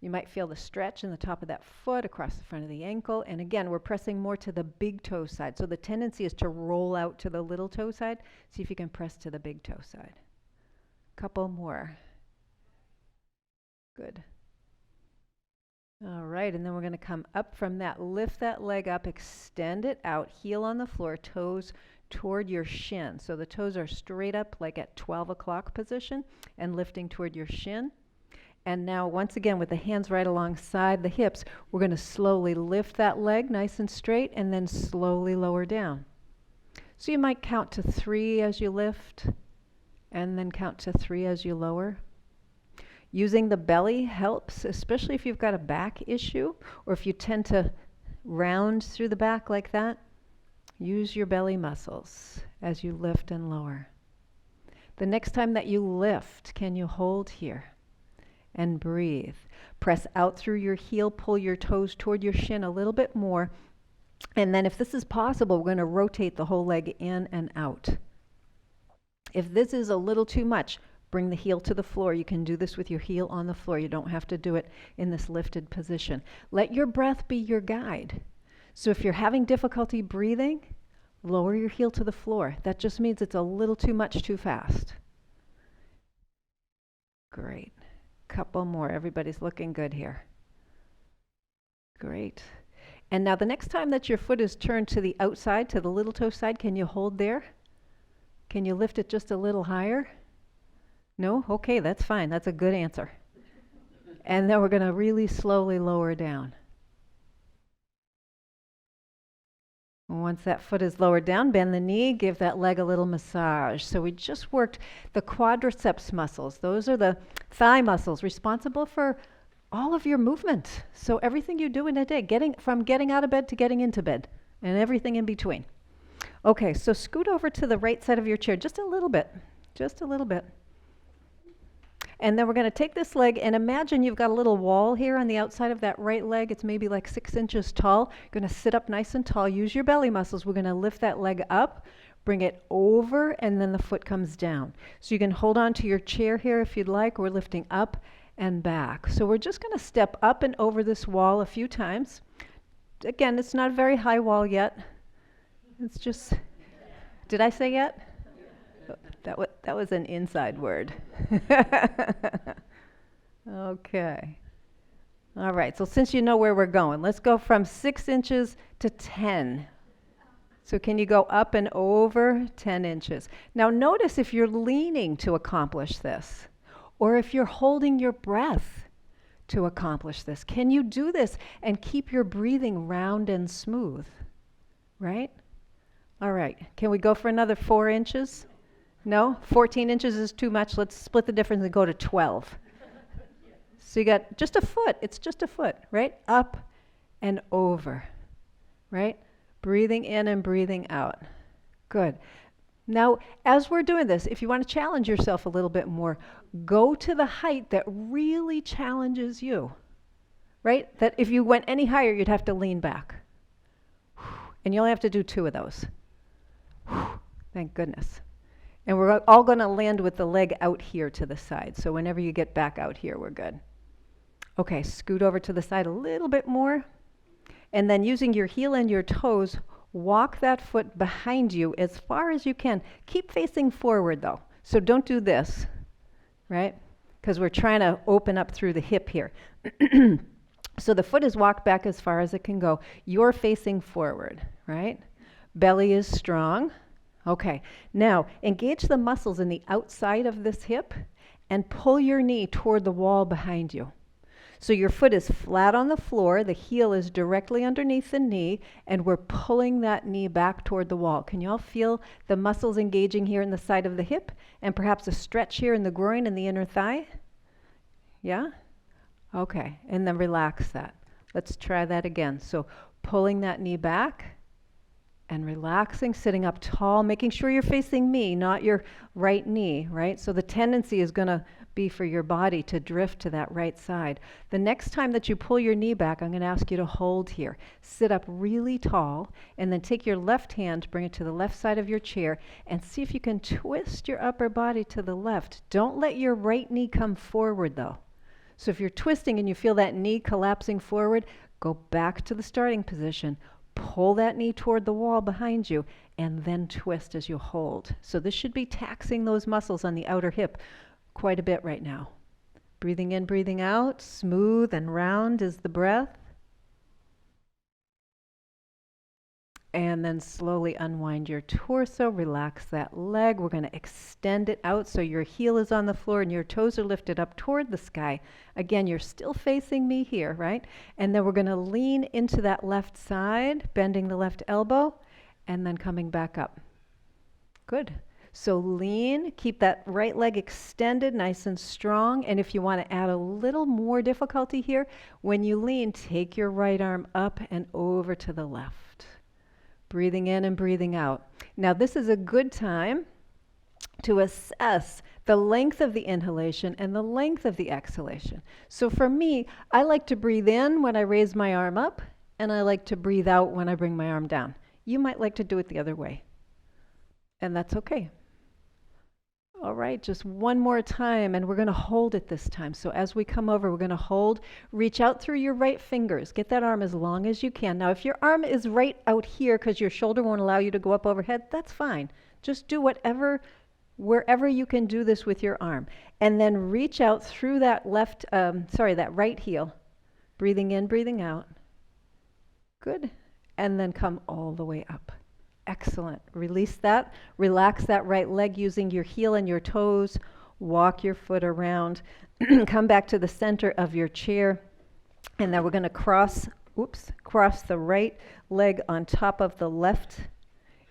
You might feel the stretch in the top of that foot across the front of the ankle. And again, we're pressing more to the big toe side. So the tendency is to roll out to the little toe side. See if you can press to the big toe side. Couple more. Good. All right, and then we're going to come up from that. Lift that leg up, extend it out, heel on the floor, toes toward your shin. So the toes are straight up like at 12 o'clock position and lifting toward your shin. And now once again with the hands right alongside the hips, we're going to slowly lift that leg nice and straight and then slowly lower down. So you might count to 3 as you lift and then count to 3 as you lower. Using the belly helps, especially if you've got a back issue or if you tend to round through the back like that. Use your belly muscles as you lift and lower. The next time that you lift, can you hold here and breathe? Press out through your heel, pull your toes toward your shin a little bit more. And then if this is possible, we're going to rotate the whole leg in and out. If this is a little too much, bring the heel to the floor. You can do this with your heel on the floor. You don't have to do it in this lifted position. Let your breath be your guide. So if you're having difficulty breathing, lower your heel to the floor. That just means it's a little too much too fast. Great. Couple more. Everybody's looking good here. Great. And now the next time that your foot is turned to the outside, to the little toe side, can you hold there? Can you lift it just a little higher? No? Okay, that's fine. That's a good answer. And then we're going to really slowly lower down. Once that foot is lowered down, bend the knee, give that leg a little massage. So we just worked the quadriceps muscles. Those are the thigh muscles responsible for all of your movement. So everything you do in a day, from getting out of bed to getting into bed, and everything in between. Okay, so scoot over to the right side of your chair just a little bit. Just a little bit. And then we're going to take this leg and imagine you've got a little wall here on the outside of that right leg. It's maybe like 6 inches tall. You're going to sit up nice and tall. Use your belly muscles. We're going to lift that leg up, bring it over, and then the foot comes down. So you can hold on to your chair here if you'd like. We're lifting up and back. So we're just going to step up and over this wall a few times. Again, it's not a very high wall yet. It's just, did I say yet? That was an inside word. Okay. All right, so since you know where we're going, let's go from 6 inches to 10. So can you go up and over 10 inches? Now notice if you're leaning to accomplish this, or if you're holding your breath to accomplish this. Can you do this and keep your breathing round and smooth? Right? All right, can we go for another 4 inches? No? 14 inches is too much. Let's split the difference and go to 12. So you got just a foot. It's just a foot, right? Up and over, right? Breathing in and breathing out. Good. Now, as we're doing this, if you want to challenge yourself a little bit more, go to the height that really challenges you, right? That if you went any higher, you'd have to lean back. And you only have to do 2 of those. Thank goodness. And we're all going to land with the leg out here to the side. So whenever you get back out here, we're good. Okay, scoot over to the side a little bit more. And then using your heel and your toes, walk that foot behind you as far as you can. Keep facing forward though. So don't do this, right? Because we're trying to open up through the hip here. So the foot is walked back as far as it can go. You're facing forward, right? Belly is strong. Okay, now engage the muscles in the outside of this hip and pull your knee toward the wall behind you. So your foot is flat on the floor, the heel is directly underneath the knee, and we're pulling that knee back toward the wall. Can you all feel the muscles engaging here in the side of the hip and perhaps a stretch here in the groin and the inner thigh? Yeah? Okay, and then relax that. Let's try that again. So pulling that knee back and relaxing, sitting up tall, making sure you're facing me, not your right knee, right? So the tendency is going to be for your body to drift to that right side. The next time that you pull your knee back, I'm going to ask you to hold here. Sit up really tall, and then take your left hand, bring it to the left side of your chair, and see if you can twist your upper body to the left. Don't let your right knee come forward, though. So if you're twisting and you feel that knee collapsing forward, go back to the starting position. Pull that knee toward the wall behind you, and then twist as you hold. So this should be taxing those muscles on the outer hip quite a bit right now. Breathing in, breathing out. Smooth and round is the breath. And then slowly unwind your torso, relax that leg. We're going to extend it out so your heel is on the floor and your toes are lifted up toward the sky. Again, you're still facing me here, right? And then we're going to lean into that left side, bending the left elbow, and then coming back up. Good. So lean, keep that right leg extended, nice and strong. And if you want to add a little more difficulty here, when you lean, take your right arm up and over to the left. Breathing in and breathing out. Now this is a good time to assess the length of the inhalation and the length of the exhalation. So for me, I like to breathe in when I raise my arm up, and I like to breathe out when I bring my arm down. You might like to do it the other way, and that's okay. All right, just one more time, and we're going to hold it this time. So as we come over, we're going to hold, reach out through your right fingers. Get that arm as long as you can. Now, if your arm is right out here because your shoulder won't allow you to go up overhead, that's fine. Just do whatever, wherever you can do this with your arm. And then reach out through that that right heel. Breathing in, breathing out. Good. And then come all the way up. Excellent. Release that. Relax that right leg using your heel and your toes. Walk your foot around. Come back to the center of your chair. And then we're going to cross the right leg on top of the left.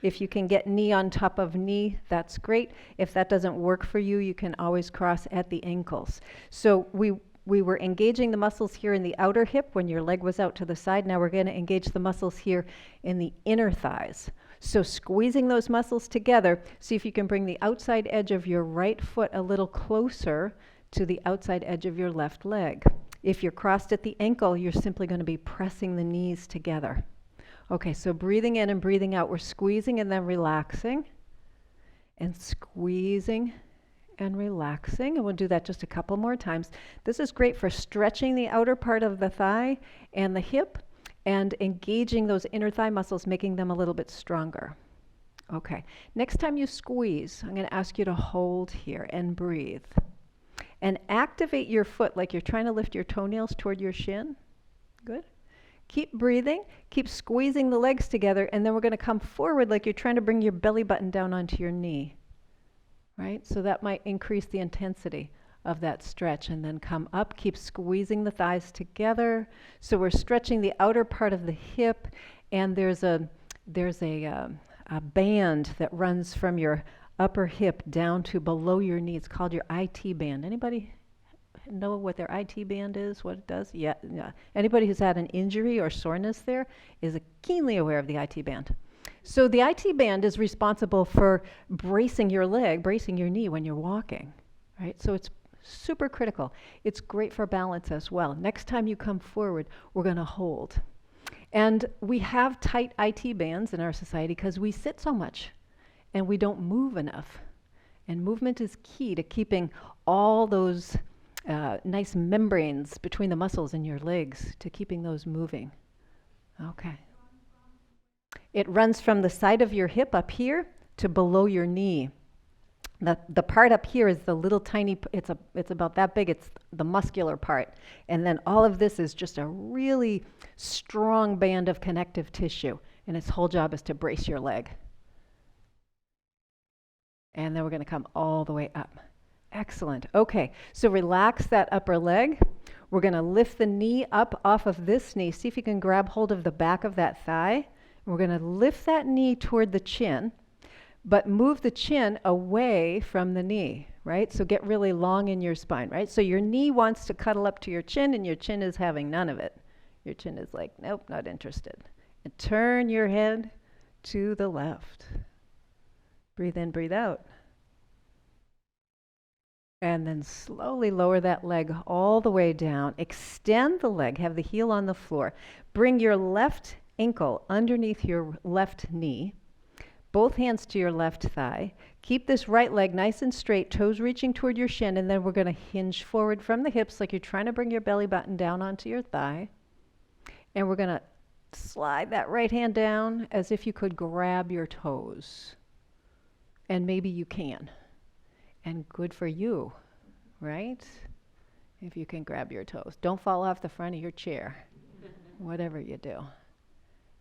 If you can get knee on top of knee, that's great. If that doesn't work for you, you can always cross at the ankles. So we were engaging the muscles here in the outer hip when your leg was out to the side. Now we're going to engage the muscles here in the inner thighs. So squeezing those muscles together, see if you can bring the outside edge of your right foot a little closer to the outside edge of your left leg. If you're crossed at the ankle, you're simply going to be pressing the knees together. Okay, so breathing in and breathing out, we're squeezing and then relaxing, and squeezing and relaxing, and we'll do that just a couple more times. This is great for stretching the outer part of the thigh and the hip, and engaging those inner thigh muscles, making them a little bit stronger. Okay, next time you squeeze, I'm going to ask you to hold here and breathe. And activate your foot like you're trying to lift your toenails toward your shin. Good. Keep breathing, keep squeezing the legs together, and then we're going to come forward like you're trying to bring your belly button down onto your knee. Right? So that might increase the intensity of that stretch, and then come up, keep squeezing the thighs together. So we're stretching the outer part of the hip, and there's a band that runs from your upper hip down to below your knee. It's called your IT band. Anybody know what their IT band is, what it does? Yeah. Anybody who's had an injury or soreness there is keenly aware of the IT band. So the IT band is responsible for bracing your leg, bracing your knee when you're walking, right? So it's super critical. It's great for balance as well. Next time you come forward, we're going to hold. And we have tight IT bands in our society because we sit so much and we don't move enough. And movement is key to keeping all those nice membranes between the muscles in your legs, to keeping those moving. Okay. It runs from the side of your hip up here to below your knee. The part up here is the little tiny, it's about that big, it's the muscular part. And then all of this is just a really strong band of connective tissue. And its whole job is to brace your leg. And then we're going to come all the way up. Excellent. Okay, so relax that upper leg. We're going to lift the knee up off of this knee. See if you can grab hold of the back of that thigh. We're going to lift that knee toward the chin, but move the chin away from the knee, right? So get really long in your spine, right? So your knee wants to cuddle up to your chin, and your chin is having none of it. Your chin is like, nope, not interested. And turn your head to the left. Breathe in, breathe out. And then slowly lower that leg all the way down. Extend the leg, have the heel on the floor. Bring your left ankle underneath your left knee. both hands to your left thigh. Keep this right leg nice and straight, toes reaching toward your shin, and then we're going to hinge forward from the hips like you're trying to bring your belly button down onto your thigh. And we're going to slide that right hand down as if you could grab your toes. And maybe you can. And good for you, right? If you can grab your toes. Don't fall off the front of your chair, whatever you do.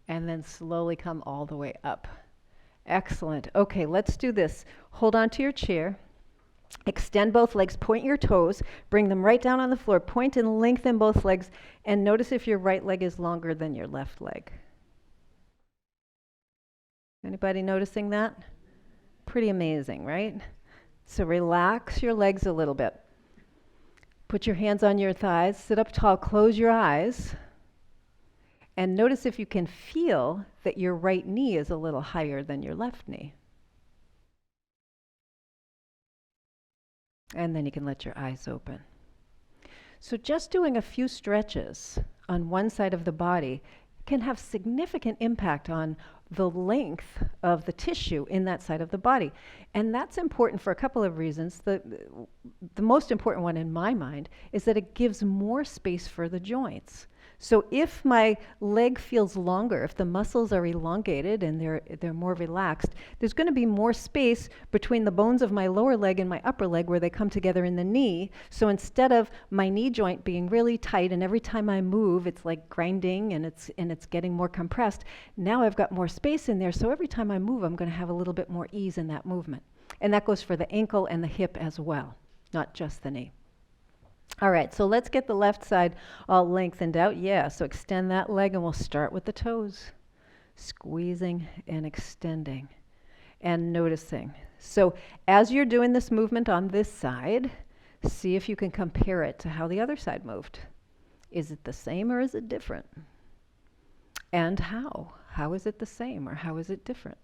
And then slowly come all the way up. Excellent. Okay, let's do this. Hold on to your chair. Extend both legs, point your toes, bring them right down on the floor, point and lengthen both legs, and notice if your right leg is longer than your left leg. Anybody noticing that? Pretty amazing, right? So relax your legs a little bit. Put your hands on your thighs, sit up tall, close your eyes, and notice if you can feel that your right knee is a little higher than your left knee. And then you can let your eyes open. So just doing a few stretches on one side of the body can have significant impact on the length of the tissue in that side of the body. And that's important for a couple of reasons. The most important one in my mind is that it gives more space for the joints. So if my leg feels longer, if the muscles are elongated and they're more relaxed, there's going to be more space between the bones of my lower leg and my upper leg where they come together in the knee. So instead of my knee joint being really tight and every time I move it's like grinding and it's getting more compressed, now I've got more space in there, so every time I move I'm going to have a little bit more ease in that movement. And that goes for the ankle and the hip as well, not just the knee. All right, so let's get the left side all lengthened out. Yeah, so extend that leg and we'll start with the toes. Squeezing and extending and noticing. So as you're doing this movement on this side, see if you can compare it to how the other side moved. Is it the same or is it different? And how? How is it the same or how is it different?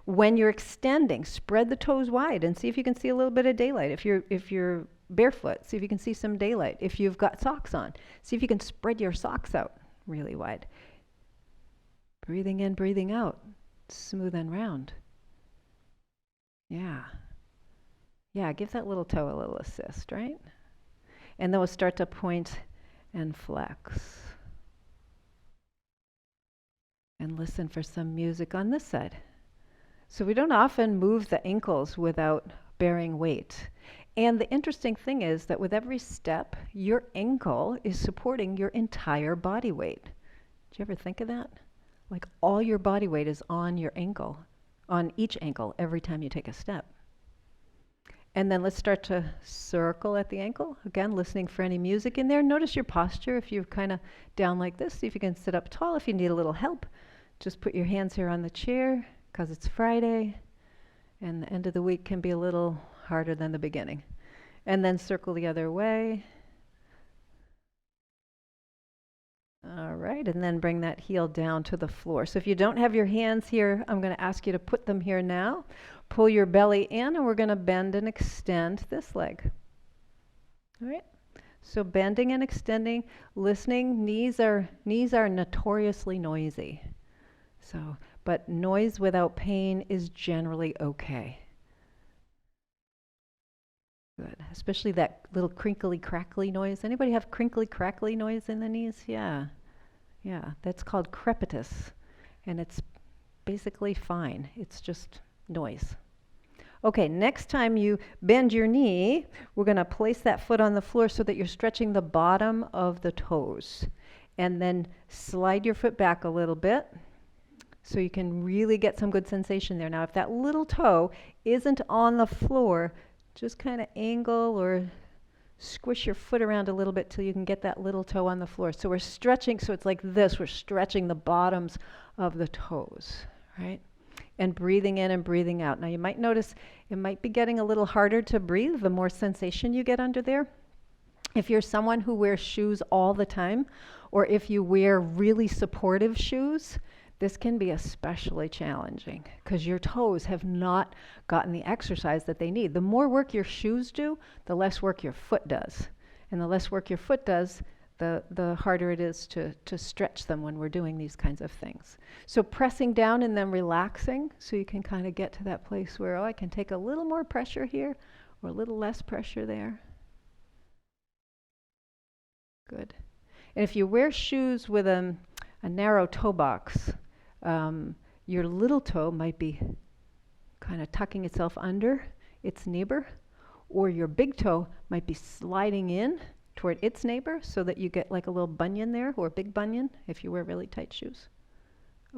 When you're extending, spread the toes wide and see if you can see a little bit of daylight. If you're barefoot, see if you can see some daylight. If you've got socks on, see if you can spread your socks out really wide. Breathing in, breathing out, smooth and round. Yeah. Yeah, give that little toe a little assist, right? And then we'll start to point and flex. And listen for some music on this side. So we don't often move the ankles without bearing weight. And the interesting thing is that with every step, your ankle is supporting your entire body weight. Did you ever think of that? Like all your body weight is on your ankle, on each ankle every time you take a step. And then let's start to circle at the ankle. Again, listening for any music in there. Notice your posture. If you're kind of down like this, see if you can sit up tall. If you need a little help, just put your hands here on the chair because it's Friday and the end of the week can be a little harder than the beginning. And then circle the other way. All right, and then bring that heel down to the floor. So if you don't have your hands here, I'm going to ask you to put them here now. Pull your belly in, and we're going to bend and extend this leg. All right, so bending and extending, listening. Knees are notoriously noisy. So, but noise without pain is generally okay. Good, especially that little crinkly crackly noise. Anybody have crinkly crackly noise in the knees? Yeah, that's called crepitus, and it's basically fine. It's just noise. Okay, next time you bend your knee, we're going to place that foot on the floor so that you're stretching the bottom of the toes, and then slide your foot back a little bit so you can really get some good sensation there. Now, if that little toe isn't on the floor, just kind of angle or squish your foot around a little bit till you can get that little toe on the floor. So we're stretching, so it's like this, we're stretching the bottoms of the toes, right? And breathing in and breathing out. Now you might notice it might be getting a little harder to breathe the more sensation you get under there. If you're someone who wears shoes all the time, or if you wear really supportive shoes, this can be especially challenging because your toes have not gotten the exercise that they need. The more work your shoes do, the less work your foot does. And the less work your foot does, the harder it is to stretch them when we're doing these kinds of things. So pressing down and then relaxing, so you can kind of get to that place where, oh, I can take a little more pressure here or a little less pressure there. Good. And if you wear shoes with a narrow toe box, your little toe might be kind of tucking itself under its neighbor, or your big toe might be sliding in toward its neighbor so that you get like a little bunion there, or a big bunion if you wear really tight shoes.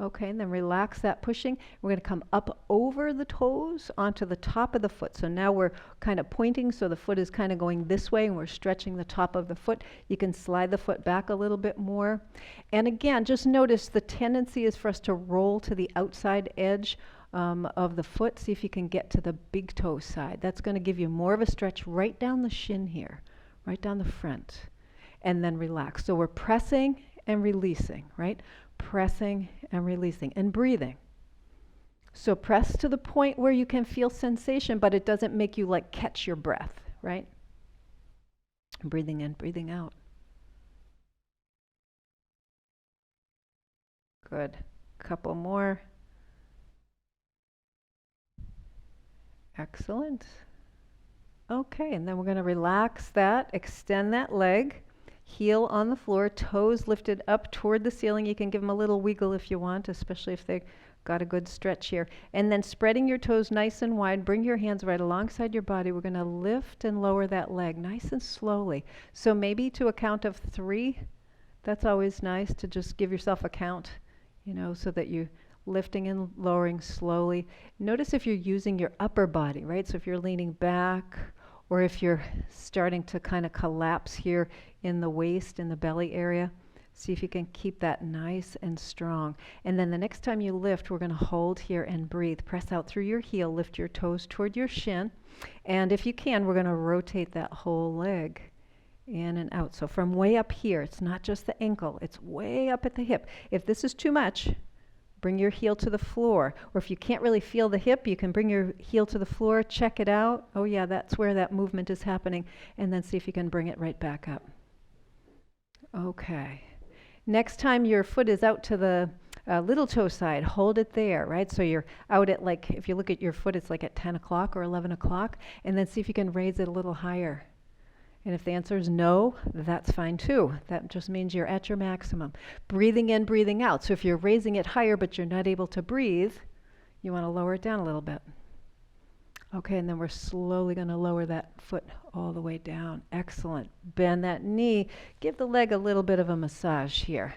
Okay, and then relax that pushing. We're going to come up over the toes onto the top of the foot. So now we're kind of pointing, so the foot is kind of going this way, and we're stretching the top of the foot. You can slide the foot back a little bit more. And again, just notice the tendency is for us to roll to the outside edge of the foot. See if you can get to the big toe side. That's going to give you more of a stretch right down the shin here, right down the front. And then relax. So we're pressing and releasing, right? Pressing and releasing and breathing. So press to the point where you can feel sensation, but it doesn't make you like catch your breath, right? Breathing in, breathing out. Good. Couple more. Excellent. Okay, and then we're going to relax that, extend that leg. Heel on the floor, toes lifted up toward the ceiling. You can give them a little wiggle if you want, especially if they've got a good stretch here. And then spreading your toes nice and wide, bring your hands right alongside your body. We're going to lift and lower that leg nice and slowly. So maybe to a count of 3. That's always nice to just give yourself a count, so that you lifting and lowering slowly. Notice if you're using your upper body, right? So if you're leaning back, or if you're starting to kind of collapse here in the waist, in the belly area, see if you can keep that nice and strong. And then the next time you lift, we're going to hold here and breathe. Press out through your heel, lift your toes toward your shin. And if you can, we're going to rotate that whole leg in and out. So from way up here, it's not just the ankle, it's way up at the hip. If this is too much, bring your heel to the floor. Or if you can't really feel the hip, you can bring your heel to the floor, check it out. Oh yeah, that's where that movement is happening. And then see if you can bring it right back up. Okay. Next time your foot is out to the little toe side, hold it there, right? So you're out at like, if you look at your foot, it's like at 10 o'clock or 11 o'clock. And then see if you can raise it a little higher. And if the answer is no, that's fine too. That just means you're at your maximum. Breathing in, breathing out. So if you're raising it higher but you're not able to breathe, you want to lower it down a little bit. Okay, and then we're slowly going to lower that foot all the way down. Excellent. Bend that knee. Give the leg a little bit of a massage here.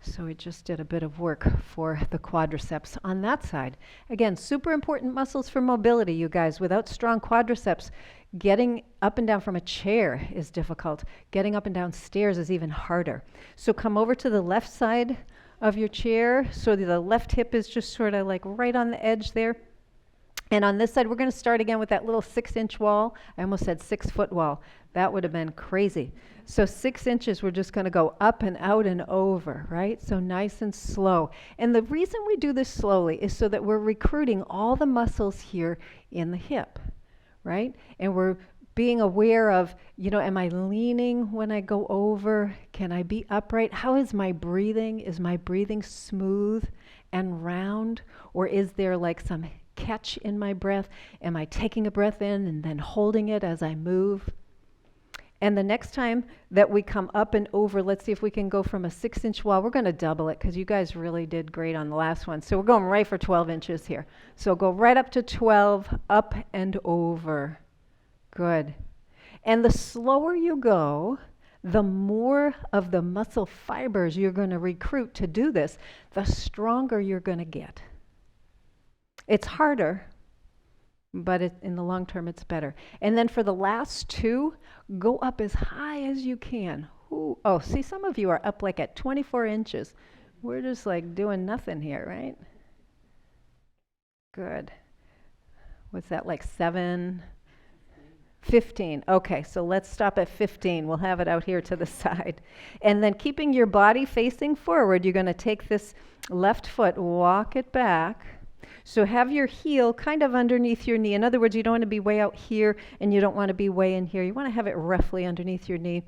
So we just did a bit of work for the quadriceps on that side. Again, super important muscles for mobility, you guys. Without strong quadriceps, getting up and down from a chair is difficult. Getting up and down stairs is even harder. So come over to the left side of your chair. So the left hip is just sort of like right on the edge there. And on this side, we're going to start again with that little 6-inch wall. I almost said 6-foot wall. That would have been crazy. So 6 inches, we're just going to go up and out and over, right? So nice and slow. And the reason we do this slowly is so that we're recruiting all the muscles here in the hip, right? And we're being aware of, am I leaning when I go over? Can I be upright? How is my breathing? Is my breathing smooth and round? Or is there like some catch in my breath? Am I taking a breath in and then holding it as I move? And the next time that we come up and over, let's see if we can go from a 6-inch wall. We're going to double it because you guys really did great on the last one. So we're going right for 12 inches here. So go right up to 12, up and over. Good. And the slower you go, the more of the muscle fibers you're going to recruit to do this, the stronger you're going to get. It's harder, but in the long term, it's better. And then for the last 2, go up as high as you can. Ooh. Oh, see, some of you are up like at 24 inches. We're just like doing nothing here, right? Good. What's that, like 7? 15. Okay, so let's stop at 15. We'll have it out here to the side. And then keeping your body facing forward, you're going to take this left foot, walk it back, So have your heel kind of underneath your knee. In other words, you don't want to be way out here and you don't want to be way in here. You want to have it roughly underneath your knee.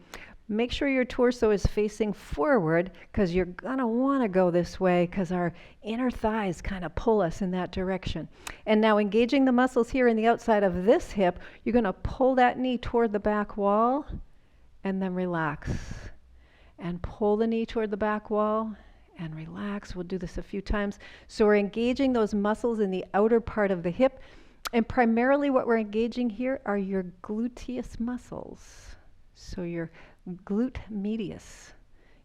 Make sure your torso is facing forward because you're going to want to go this way because our inner thighs kind of pull us in that direction. And now engaging the muscles here in the outside of this hip, you're going to pull that knee toward the back wall and then relax. And pull the knee toward the back wall and relax. We'll do this a few times. So we're engaging those muscles in the outer part of the hip. And primarily what we're engaging here are your gluteus muscles. So your glute medius.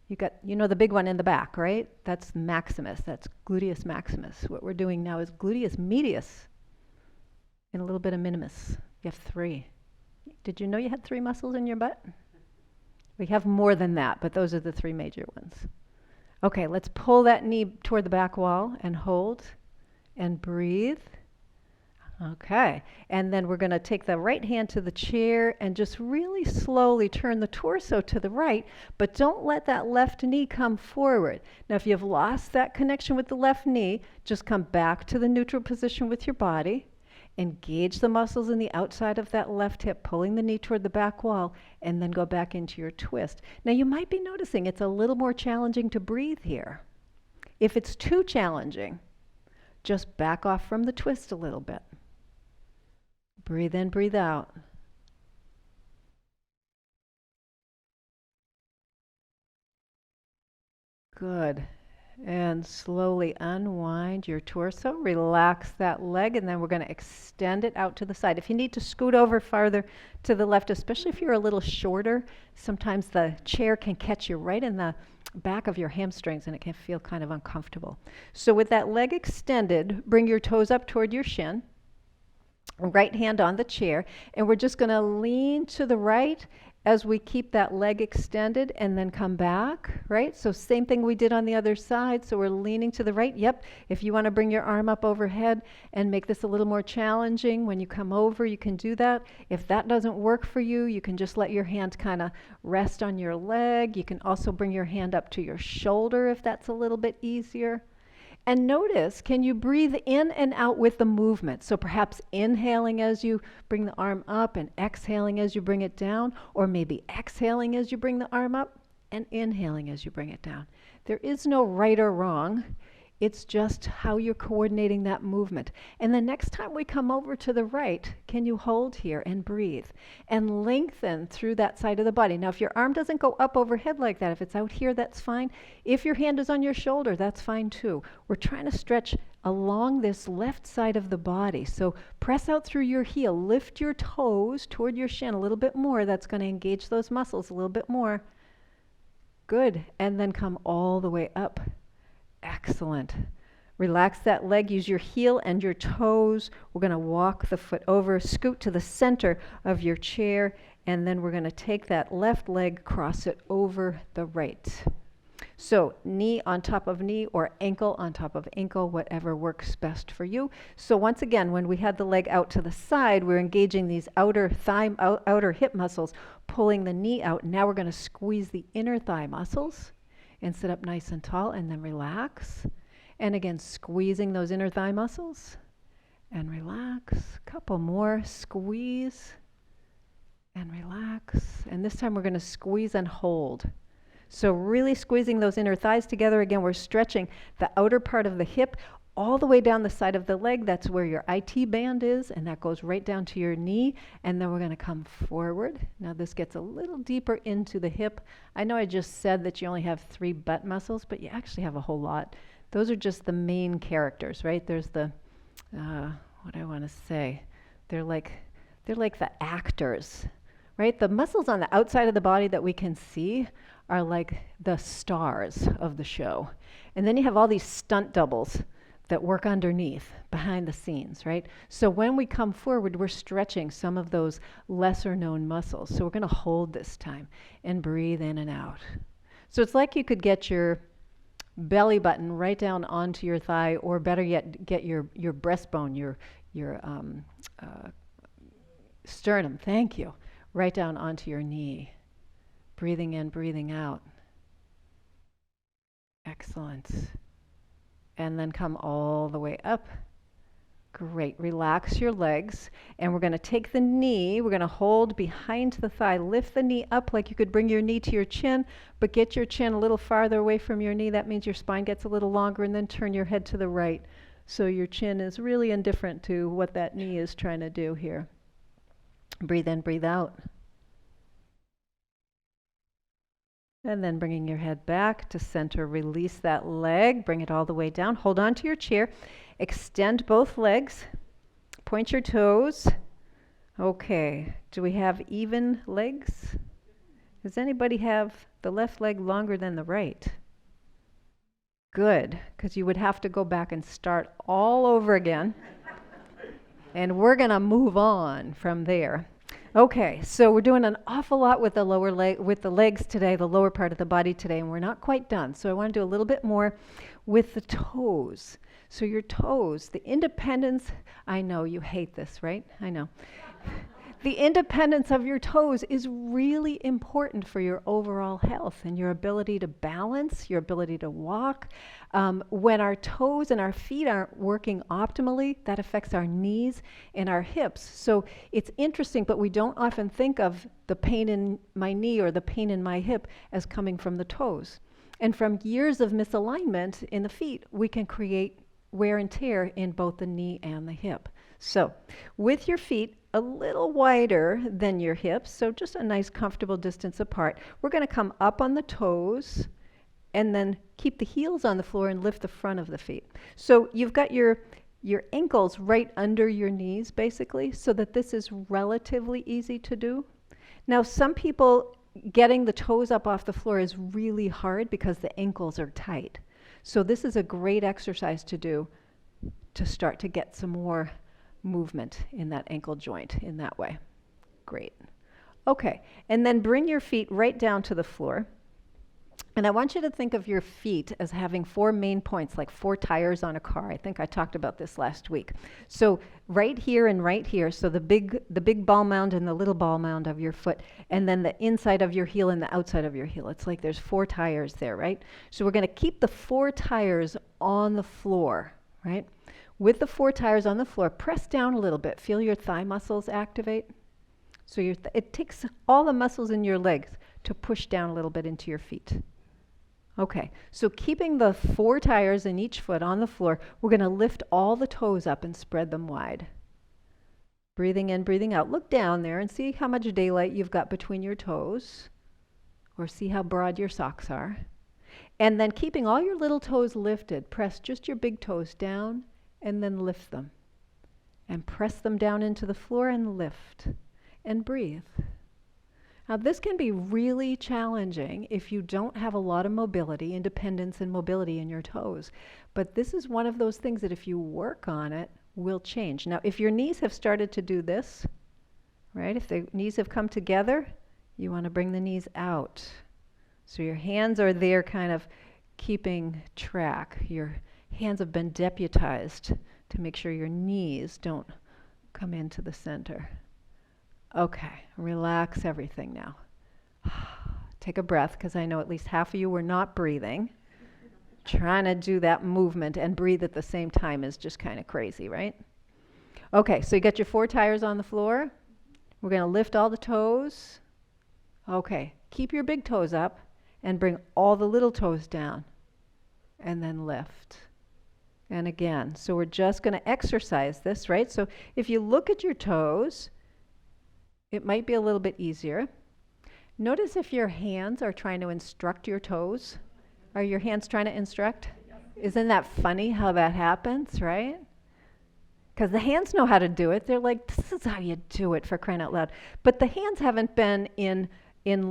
You got, you know, the big one in the back, right? That's maximus. That's gluteus maximus. What we're doing now is gluteus medius and a little bit of minimus. You have 3. Did you know you had 3 muscles in your butt? We have more than that, but those are the 3 major ones. Okay, let's pull that knee toward the back wall and hold and breathe. Okay, and then we're going to take the right hand to the chair and just really slowly turn the torso to the right, but don't let that left knee come forward. Now, if you've lost that connection with the left knee, just come back to the neutral position with your body. Engage the muscles in the outside of that left hip, pulling the knee toward the back wall, and then go back into your twist. Now, you might be noticing it's a little more challenging to breathe here. If it's too challenging, just back off from the twist a little bit. Breathe in, breathe out. Good. And slowly unwind your torso, relax that leg, and then we're going to extend it out to the side. If you need to scoot over farther to the left, especially if you're a little shorter, sometimes the chair can catch you right in the back of your hamstrings and it can feel kind of uncomfortable. So with that leg extended, bring your toes up toward your shin, right hand on the chair, and we're just going to lean to the right as we keep that leg extended and then come back, right? So same thing we did on the other side. So we're leaning to the right. Yep. If you want to bring your arm up overhead and make this a little more challenging, when you come over, you can do that. If that doesn't work for you, you can just let your hand kind of rest on your leg. You can also bring your hand up to your shoulder if that's a little bit easier. And notice, can you breathe in and out with the movement? So perhaps inhaling as you bring the arm up and exhaling as you bring it down, or maybe exhaling as you bring the arm up and inhaling as you bring it down. There is no right or wrong. It's just how you're coordinating that movement. And the next time we come over to the right, can you hold here and breathe and lengthen through that side of the body? Now, if your arm doesn't go up overhead like that, if it's out here, that's fine. If your hand is on your shoulder, that's fine too. We're trying to stretch along this left side of the body. So press out through your heel, lift your toes toward your shin a little bit more. That's going to engage those muscles a little bit more. Good. And then come all the way up. Excellent. Relax that leg. Use your heel and your toes. We're going to walk the foot over, scoot to the center of your chair, and then we're going to take that left leg, cross it over the right. So knee on top of knee or ankle on top of ankle, whatever works best for you. So once again, when we had the leg out to the side, we're engaging these outer thigh, outer hip muscles, pulling the knee out. Now we're going to squeeze the inner thigh muscles and sit up nice and tall, and then relax. And again, squeezing those inner thigh muscles and relax. Couple more, squeeze and relax. And this time we're going to squeeze and hold. So really squeezing those inner thighs together. Again, we're stretching the outer part of the hip all the way down the side of the leg. That's where your IT band is, and that goes right down to your knee. And then we're going to come forward. Now this gets a little deeper into the hip. I know I just said that you only have 3 butt muscles, but you actually have a whole lot. Those are just the main characters, right? There's the, what do I want to say? They're like the actors, right? The muscles on the outside of the body that we can see are like the stars of the show. And then you have all these stunt doubles that work underneath, behind the scenes, right? So when we come forward, we're stretching some of those lesser known muscles. So we're going to hold this time and breathe in and out. So it's like you could get your belly button right down onto your thigh, or better yet, get your breastbone, your sternum, thank you, right down onto your knee. Breathing in, breathing out. Excellent. And then come all the way up Great. Relax your legs. And we're going to take the knee, we're going to hold behind the thigh. Lift the knee up like you could bring your knee to your chin, but get your chin a little farther away from your knee. That means your spine gets a little longer, and then turn your head to the right. So your chin is really indifferent to what that knee is trying to do here. Breathe in, breathe out. And then bringing your head back to center, release that leg, bring it all the way down. Hold on to your chair, extend both legs, point your toes. Okay, do we have even legs? Does anybody have the left leg longer than the right? Good, because you would have to go back and start all over again. And we're going to move on from there. Okay, so we're doing an awful lot with the lower leg, with the legs today, the lower part of the body today, and we're not quite done. So I want to do a little bit more with the toes. So your toes, the independence, I know you hate this, right? I know. The independence of your toes is really important for your overall health and your ability to balance, your ability to walk. When our toes and our feet aren't working optimally, that affects our knees and our hips. So it's interesting, but we don't often think of the pain in my knee or the pain in my hip as coming from the toes. And from years of misalignment in the feet, we can create wear and tear in both the knee and the hip. So with your feet a little wider than your hips, so just a nice comfortable distance apart, we're going to come up on the toes and then keep the heels on the floor and lift the front of the feet. So you've got your ankles right under your knees basically, so that this is relatively easy to do. Now some people, getting the toes up off the floor is really hard because the ankles are tight. So this is a great exercise to do to start to get some more movement in that ankle joint in that way. Great. Okay, and then bring your feet right down to the floor. And I want you to think of your feet as having 4 main points, like 4 tires on a car. I think I talked about this last week. So right here and right here, so the big ball mound and the little ball mound of your foot, and then the inside of your heel and the outside of your heel. It's like there's 4 tires there, right? So we're going to keep the 4 tires on the floor, right? With the 4 tires on the floor, press down a little bit. Feel your thigh muscles activate. So it takes all the muscles in your legs to push down a little bit into your feet. Okay, so keeping the 4 tires in each foot on the floor, we're going to lift all the toes up and spread them wide. Breathing in, breathing out. Look down there and see how much daylight you've got between your toes, or see how broad your socks are. And then keeping all your little toes lifted, press just your big toes down and then lift them. And press them down into the floor and lift. And breathe. Now this can be really challenging if you don't have a lot of mobility, independence and mobility in your toes. But this is one of those things that if you work on it, will change. Now if your knees have started to do this, right, if the knees have come together, you want to bring the knees out. So your hands are there kind of keeping track. Your hands have been deputized to make sure your knees don't come into the center. Okay, relax everything now. Take a breath, because I know at least half of you were not breathing. Trying to do that movement and breathe at the same time is just kind of crazy, right? Okay, so you got your 4 tires on the floor. We're going to lift all the toes. Okay, keep your big toes up and bring all the little toes down. And then lift. And again, so we're just going to exercise this, right? So if you look at your toes, it might be a little bit easier. Notice if your hands are trying to instruct your toes. Are your hands trying to instruct? Isn't that funny how that happens, right? Because the hands know how to do it. They're like, this is how you do it, for crying out loud. But the hands haven't been in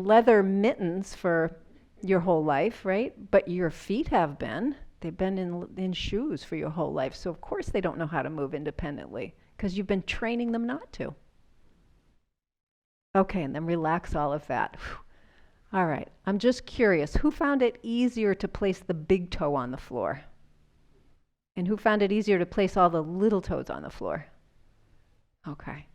leather mittens for your whole life, right? But your feet have been. They've been in shoes for your whole life. So of course they don't know how to move independently, because you've been training them not to. Okay, and then relax all of that. All right, I'm just curious, who found it easier to place the big toe on the floor? And who found it easier to place all the little toes on the floor? Okay.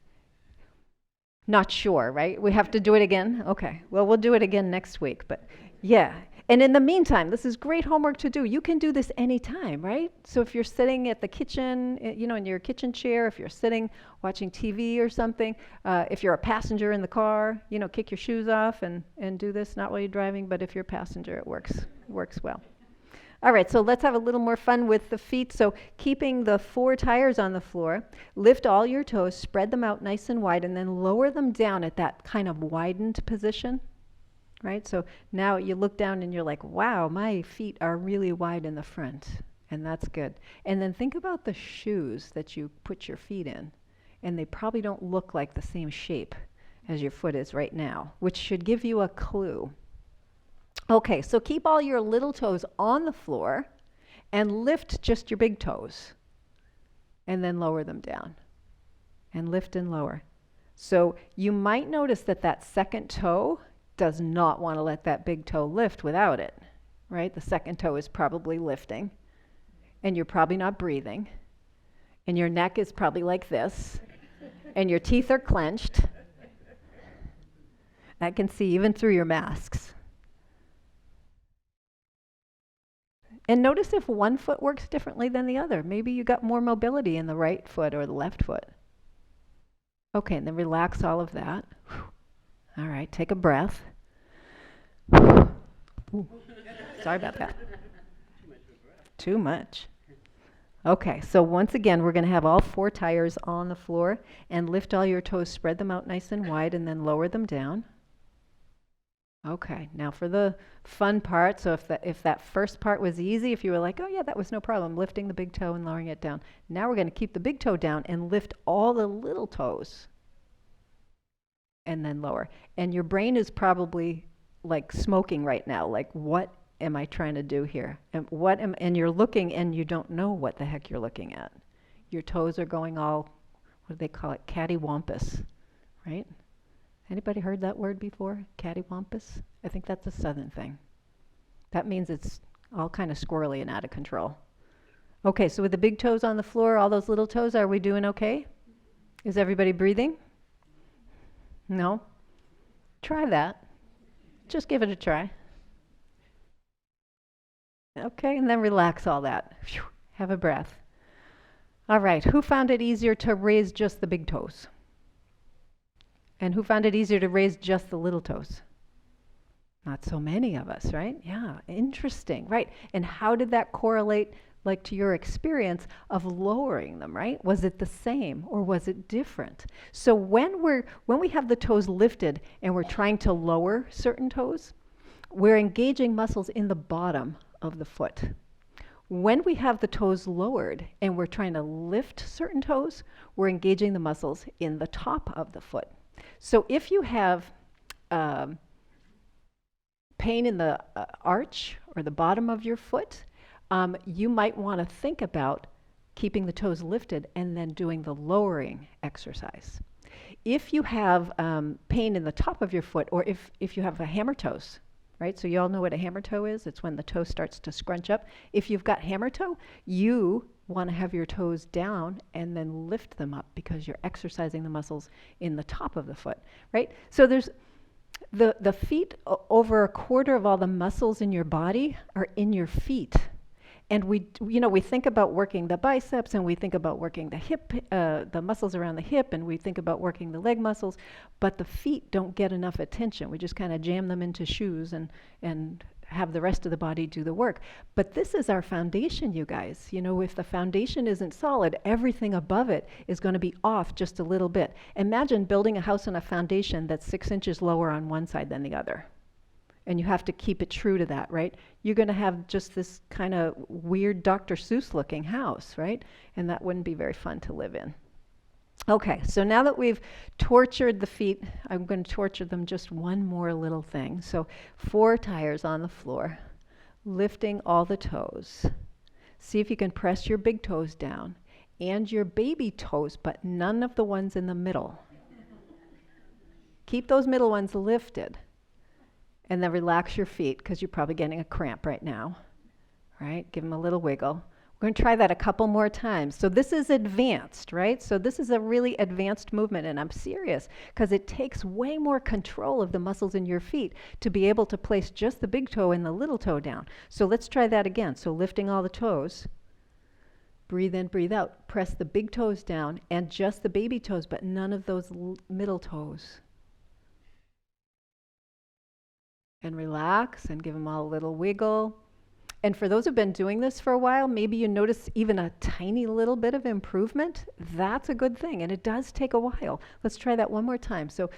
Not sure, right? We have to do it again? Okay, well, we'll do it again next week, but yeah. And in the meantime, this is great homework to do. You can do this anytime, right? So if you're sitting at the kitchen, in your kitchen chair, if you're sitting watching TV or something, if you're a passenger in the car, kick your shoes off and do this, not while you're driving, but if you're a passenger, it works well. All right, so let's have a little more fun with the feet. So keeping the 4 tires on the floor, lift all your toes, spread them out nice and wide, and then lower them down at that kind of widened position. Right? So now you look down and you're like, wow, my feet are really wide in the front. And that's good. And then think about the shoes that you put your feet in. And they probably don't look like the same shape as your foot is right now, which should give you a clue. Okay, so keep all your little toes on the floor and lift just your big toes. And then lower them down. And lift and lower. So you might notice that second toe does not want to let that big toe lift without it, right? The second toe is probably lifting, and you're probably not breathing, and your neck is probably like this, and your teeth are clenched. I can see even through your masks. And notice if one foot works differently than the other. Maybe you got more mobility in the right foot or the left foot. Okay, and then relax all of that. All right, take a breath. Ooh, sorry about that. Too much. Okay, so once again, we're going to have all 4 tires on the floor and lift all your toes, spread them out nice and wide, and then lower them down. Okay, now for the fun part. So if that first part was easy, if you were like, oh yeah, that was no problem, lifting the big toe and lowering it down. Now we're going to keep the big toe down and lift all the little toes. And then lower. And your brain is probably like smoking right now. Like, what am I trying to do here? And you're looking and you don't know what the heck you're looking at. Your toes are going all, what do they call it? Cattywampus, right? Anybody heard that word before? Cattywampus? I think that's a Southern thing. That means it's all kind of squirrely and out of control. Okay, so with the big toes on the floor, all those little toes, are we doing okay? Is everybody breathing? No? Try that. Just give it a try. Okay, and then relax all that. Whew, have a breath. All right, who found it easier to raise just the big toes? And who found it easier to raise just the little toes? Not so many of us, right? Yeah, interesting, right? And how did that correlate like to your experience of lowering them, right? Was it the same or was it different? So when we have the toes lifted and we're trying to lower certain toes, we're engaging muscles in the bottom of the foot. When we have the toes lowered and we're trying to lift certain toes, we're engaging the muscles in the top of the foot. So if you have pain in the arch or the bottom of your foot, you might want to think about keeping the toes lifted and then doing the lowering exercise. If you have pain in the top of your foot, or if you have a hammer toes, right? So you all know what a hammer toe is. It's when the toe starts to scrunch up. If you've got hammer toe, you want to have your toes down and then lift them up because you're exercising the muscles in the top of the foot, right? So there's the feet, over a quarter of all the muscles in your body are in your feet. And we think about working the biceps, and we think about working the hip, the muscles around the hip, and we think about working the leg muscles, but the feet don't get enough attention. We just kind of jam them into shoes and have the rest of the body do the work. But this is our foundation, you guys. If the foundation isn't solid, everything above it is going to be off just a little bit. Imagine building a house on a foundation that's 6 inches lower on one side than the other. And you have to keep it true to that, right? You're going to have just this kind of weird Dr. Seuss looking house, right? And that wouldn't be very fun to live in. Okay, so now that we've tortured the feet, I'm going to torture them just one more little thing. So 4 tires on the floor, lifting all the toes. See if you can press your big toes down and your baby toes, but none of the ones in the middle. Keep those middle ones lifted. And then relax your feet, because you're probably getting a cramp right now. Right? Give them a little wiggle. We're going to try that a couple more times. So this is advanced, right? So this is a really advanced movement, and I'm serious because it takes way more control of the muscles in your feet to be able to place just the big toe and the little toe down. So let's try that again. So lifting all the toes. Breathe in, breathe out. Press the big toes down and just the baby toes, but none of those middle toes. And relax and give them all a little wiggle. And for those who've been doing this for a while, maybe you notice even a tiny little bit of improvement. That's a good thing, and it does take a while. Let's try that one more time. So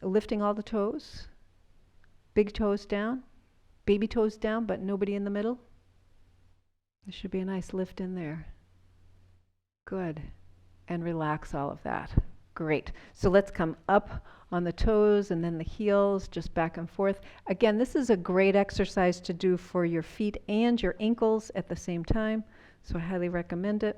lifting all the toes, big toes down, baby toes down, but nobody in the middle. There should be a nice lift in there. Good. And relax all of that. Great. So let's come up on the toes and then the heels, just back and forth. Again, this is a great exercise to do for your feet and your ankles at the same time. So I highly recommend it.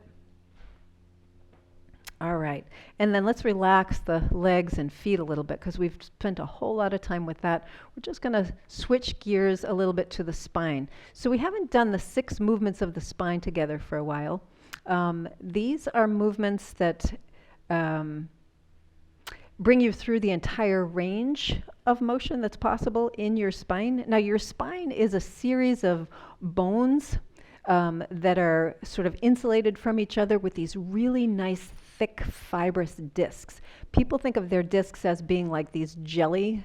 All right. And then let's relax the legs and feet a little bit because we've spent a whole lot of time with that. We're just going to switch gears a little bit to the spine. So we haven't done the 6 movements of the spine together for a while. These are movements that bring you through the entire range of motion that's possible in your spine. Now, your spine is a series of bones that are sort of insulated from each other with these really nice, thick, fibrous discs. People think of their discs as being like these jelly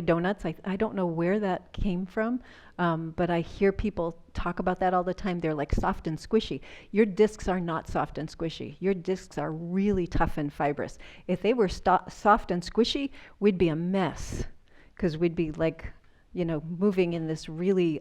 donuts. I don't know where that came from, but I hear people talk about that all the time. They're like soft and squishy. Your discs are not soft and squishy. Your discs are really tough and fibrous. If they were soft and squishy, we'd be a mess because we'd be like, moving in this really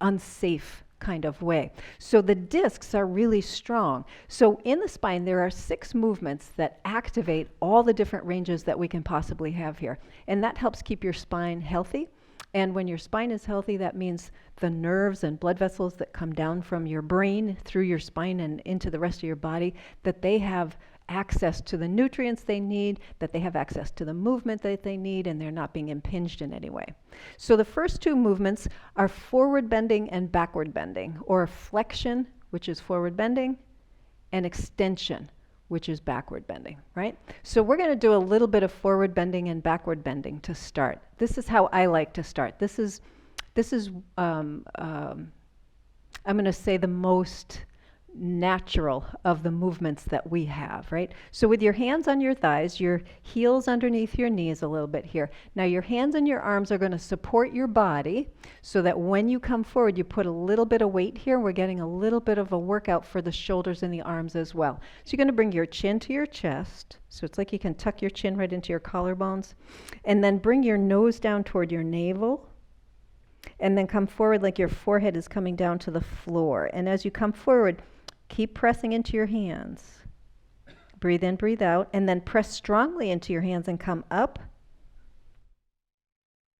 unsafe kind of way. So the discs are really strong. So in the spine, there are 6 movements that activate all the different ranges that we can possibly have here. And that helps keep your spine healthy. And when your spine is healthy, that means the nerves and blood vessels that come down from your brain through your spine and into the rest of your body, that they have access to the nutrients they need, that they have access to the movement that they need, and they're not being impinged in any way. So the first 2 movements are forward bending and backward bending, or flexion, which is forward bending, and extension, which is backward bending, right? So we're going to do a little bit of forward bending and backward bending to start. This is how I like to start. This is I'm going to say the most natural of the movements that we have, right? So with your hands on your thighs, your heels underneath your knees a little bit here. Now your hands and your arms are going to support your body so that when you come forward, you put a little bit of weight here. We're getting a little bit of a workout for the shoulders and the arms as well. So you're going to bring your chin to your chest. So it's like you can tuck your chin right into your collarbones. And then bring your nose down toward your navel. And then come forward like your forehead is coming down to the floor. And as you come forward, keep pressing into your hands. Breathe in, breathe out, and then press strongly into your hands and come up.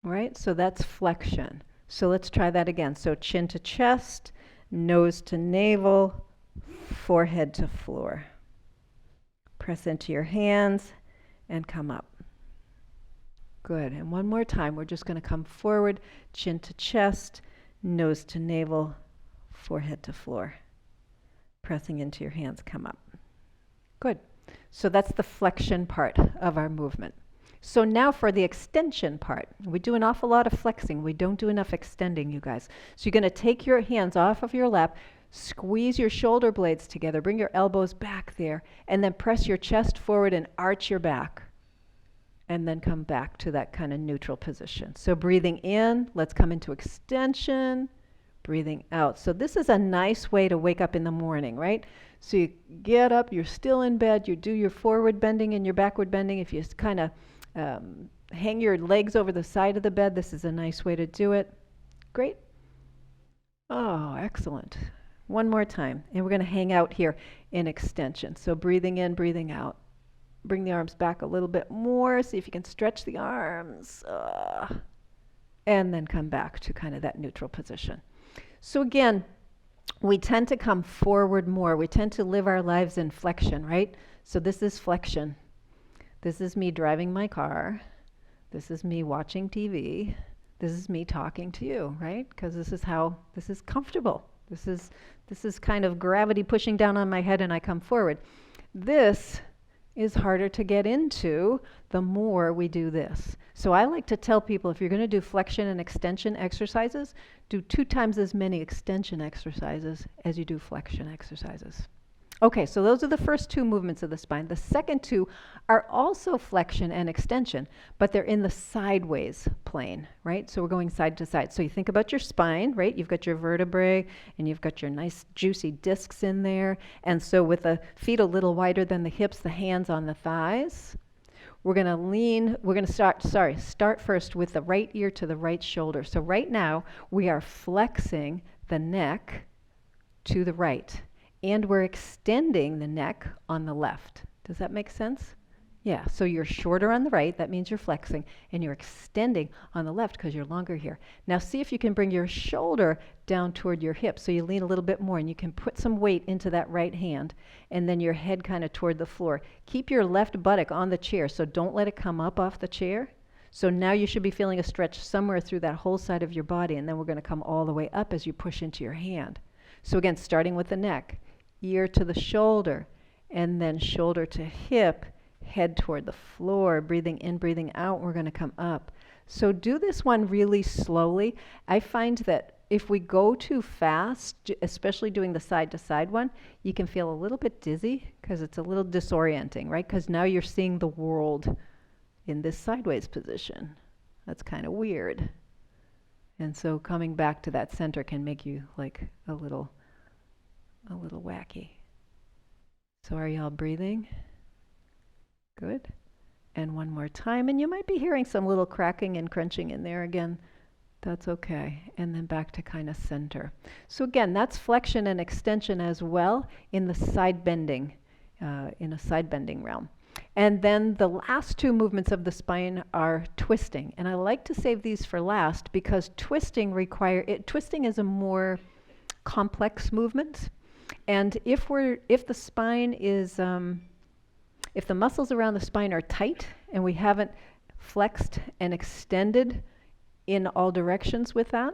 All right, so that's flexion. So let's try that again. So chin to chest, nose to navel, forehead to floor. Press into your hands and come up. Good, and one more time. We're just going to come forward, chin to chest, nose to navel, forehead to floor. Pressing into your hands, come up. Good. So that's the flexion part of our movement. So now for the extension part. We do an awful lot of flexing. We don't do enough extending, you guys. So you're going to take your hands off of your lap, squeeze your shoulder blades together, bring your elbows back there, and then press your chest forward and arch your back. And then come back to that kind of neutral position. So breathing in, let's come into extension. Breathing out. So this is a nice way to wake up in the morning, right? So you get up, you're still in bed, you do your forward bending and your backward bending. If you kind of hang your legs over the side of the bed, this is a nice way to do it. Great. Oh, excellent. One more time. And we're going to hang out here in extension. So breathing in, breathing out. Bring the arms back a little bit more. See if you can stretch the arms. And then come back to kind of that neutral position. So again, we tend to come forward more. We tend to live our lives in flexion, right? So this is flexion. This is me driving my car. This is me watching TV. This is me talking to you, right? Because this is comfortable. This is kind of gravity pushing down on my head and I come forward. This is harder to get into the more we do this. So I like to tell people, if you're going to do flexion and extension exercises, do 2 times as many extension exercises as you do flexion exercises. Okay, so those are the first 2 movements of the spine. The second 2 are also flexion and extension, but they're in the sideways plane, right? So we're going side to side. So you think about your spine, right? You've got your vertebrae and you've got your nice juicy discs in there. And so with the feet a little wider than the hips, the hands on the thighs, we're going to lean, we're going to start first with the right ear to the right shoulder. So right now we are flexing the neck to the right. And we're extending the neck on the left. Does that make sense? Yeah, so you're shorter on the right, that means you're flexing, and you're extending on the left because you're longer here. Now see if you can bring your shoulder down toward your hip, so you lean a little bit more, and you can put some weight into that right hand, and then your head kind of toward the floor. Keep your left buttock on the chair, so don't let it come up off the chair. So now you should be feeling a stretch somewhere through that whole side of your body, and then we're going to come all the way up as you push into your hand. So again, starting with the neck. Ear to the shoulder, and then shoulder to hip, head toward the floor, breathing in, breathing out, we're going to come up. So do this one really slowly. I find that if we go too fast, especially doing the side to side one, you can feel a little bit dizzy because it's a little disorienting, right? Because now you're seeing the world in this sideways position. That's kind of weird. And so coming back to that center can make you like a little wacky. So are y'all breathing? Good. And one more time. And you might be hearing some little cracking and crunching in there again. That's okay. And then back to kind of center. So again, that's flexion and extension as well in the side bending, in a side bending realm. And then the last 2 movements of the spine are twisting. And I like to save these for last because twisting is a more complex movement. And if the spine is, if the muscles around the spine are tight and we haven't flexed and extended in all directions with that,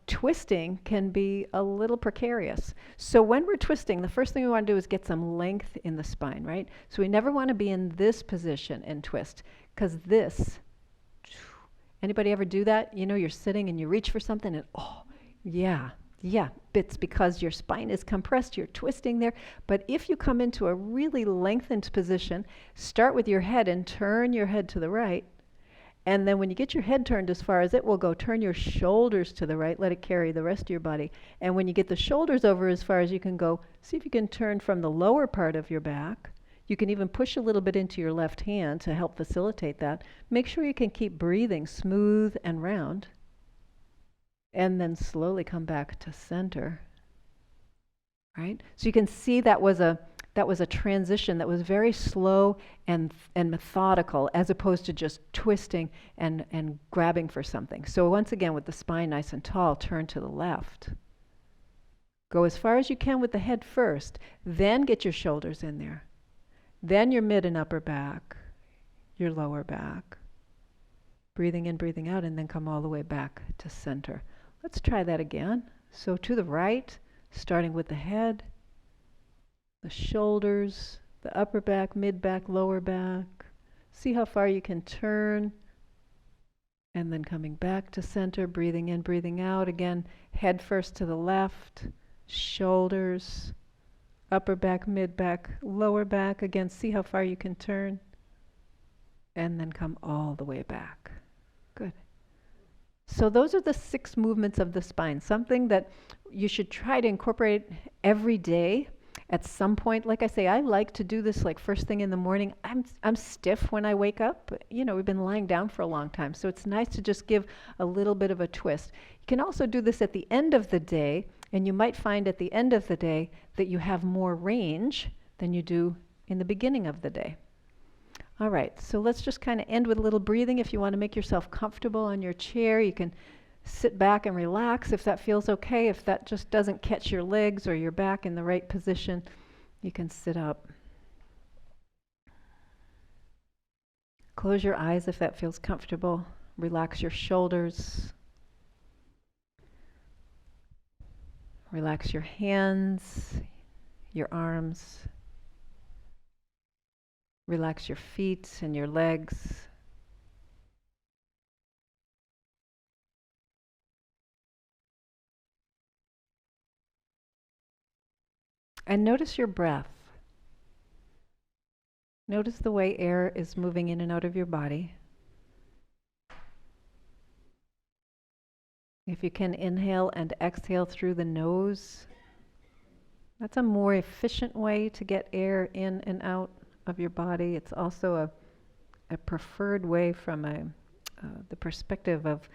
twisting can be a little precarious. So when we're twisting, the first thing we want to do is get some length in the spine, right? So we never want to be in this position and twist, because this, anybody ever do that? You know, you're sitting and you reach for something and yeah, it's because your spine is compressed, you're twisting there. But if you come into a really lengthened position, start with your head and turn your head to the right. And then when you get your head turned as far as it will go, turn your shoulders to the right, let it carry the rest of your body. And when you get the shoulders over as far as you can go, see if you can turn from the lower part of your back. You can even push a little bit into your left hand to help facilitate that. Make sure you can keep breathing smooth and round. And then slowly come back to center, right? So you can see that was a transition that was very slow and methodical, as opposed to just twisting and grabbing for something. So once again, with the spine nice and tall, turn to the left. Go as far as you can with the head first, then get your shoulders in there. Then your mid and upper back, your lower back. Breathing in, breathing out, and then come all the way back to center. Let's try that again. So to the right, starting with the head, the shoulders, the upper back, mid back, lower back. See how far you can turn. And then coming back to center, breathing in, breathing out. Again, head first to the left, shoulders, upper back, mid back, lower back. Again, see how far you can turn. And then come all the way back. Good. So those are the 6 movements of the spine, something that you should try to incorporate every day at some point. Like I say, I like to do this like first thing in the morning. I'm stiff when I wake up. You know, we've been lying down for a long time, so it's nice to just give a little bit of a twist. You can also do this at the end of the day, and you might find at the end of the day that you have more range than you do in the beginning of the day. All right, so let's just kind of end with a little breathing. If you want to make yourself comfortable on your chair, you can sit back and relax if that feels okay. If that just doesn't catch your legs or your back in the right position, you can sit up. Close your eyes if that feels comfortable. Relax your shoulders. Relax your hands, your arms. Relax your feet and your legs. And notice your breath. Notice the way air is moving in and out of your body. If you can inhale and exhale through the nose, that's a more efficient way to get air in and out of your body. It's also a preferred way from the perspective of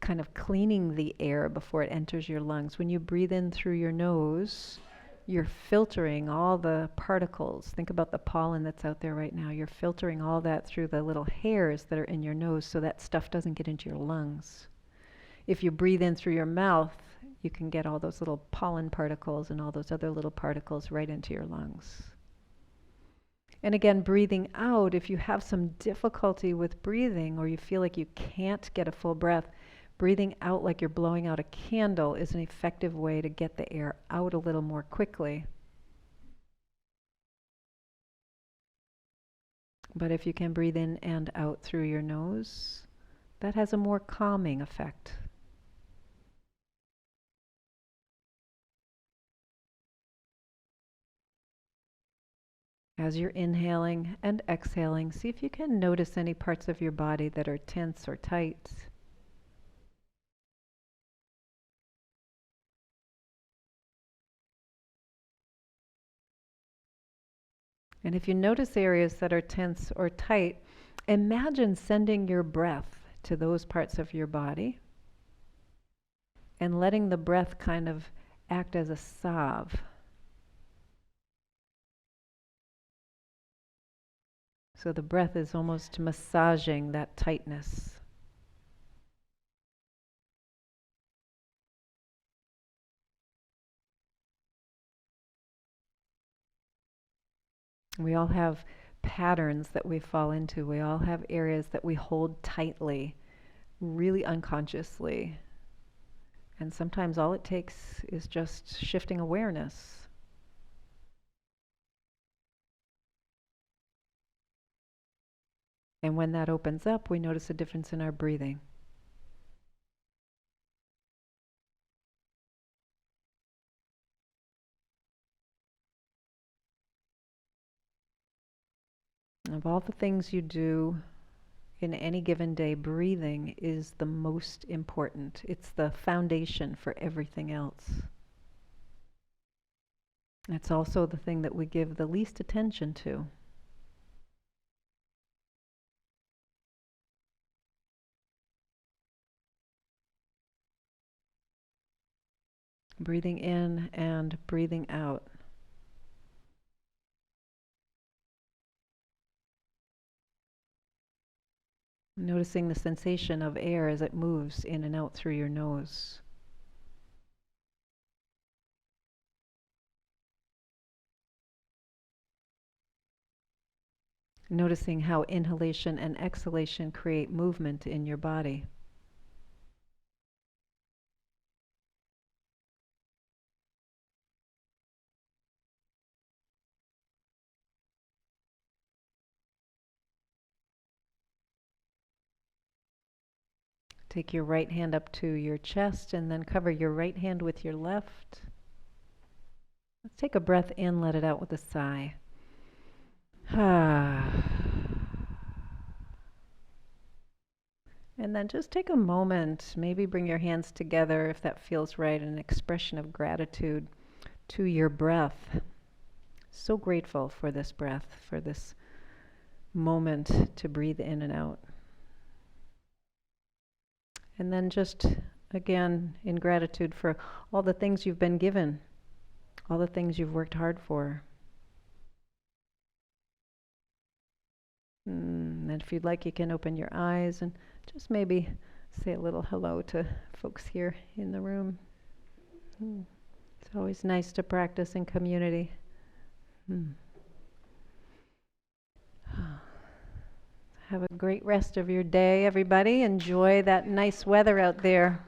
kind of cleaning the air before it enters your lungs. When you breathe in through your nose, you're filtering all the particles. Think about the pollen that's out there right now. You're filtering all that through the little hairs that are in your nose so that stuff doesn't get into your lungs. If you breathe in through your mouth, you can get all those little pollen particles and all those other little particles right into your lungs. And again, breathing out, if you have some difficulty with breathing or you feel like you can't get a full breath, breathing out like you're blowing out a candle is an effective way to get the air out a little more quickly. But if you can breathe in and out through your nose, that has a more calming effect. As you're inhaling and exhaling, see if you can notice any parts of your body that are tense or tight. And if you notice areas that are tense or tight, imagine sending your breath to those parts of your body and letting the breath kind of act as a salve. So the breath is almost massaging that tightness. We all have patterns that we fall into. We all have areas that we hold tightly, really unconsciously. And sometimes all it takes is just shifting awareness. And when that opens up, we notice a difference in our breathing. Of all the things you do in any given day, breathing is the most important. It's the foundation for everything else. It's also the thing that we give the least attention to. Breathing in and breathing out. Noticing the sensation of air as it moves in and out through your nose. Noticing how inhalation and exhalation create movement in your body. Take your right hand up to your chest and then cover your right hand with your left. Let's take a breath in, let it out with a sigh. And then just take a moment, maybe bring your hands together if that feels right, an expression of gratitude to your breath. So grateful for this breath, for this moment to breathe in and out. And then just, again, in gratitude for all the things you've been given, all the things you've worked hard for. And if you'd like, you can open your eyes and just maybe say a little hello to folks here in the room. It's always nice to practice in community. Have a great rest of your day, everybody. Enjoy that nice weather out there.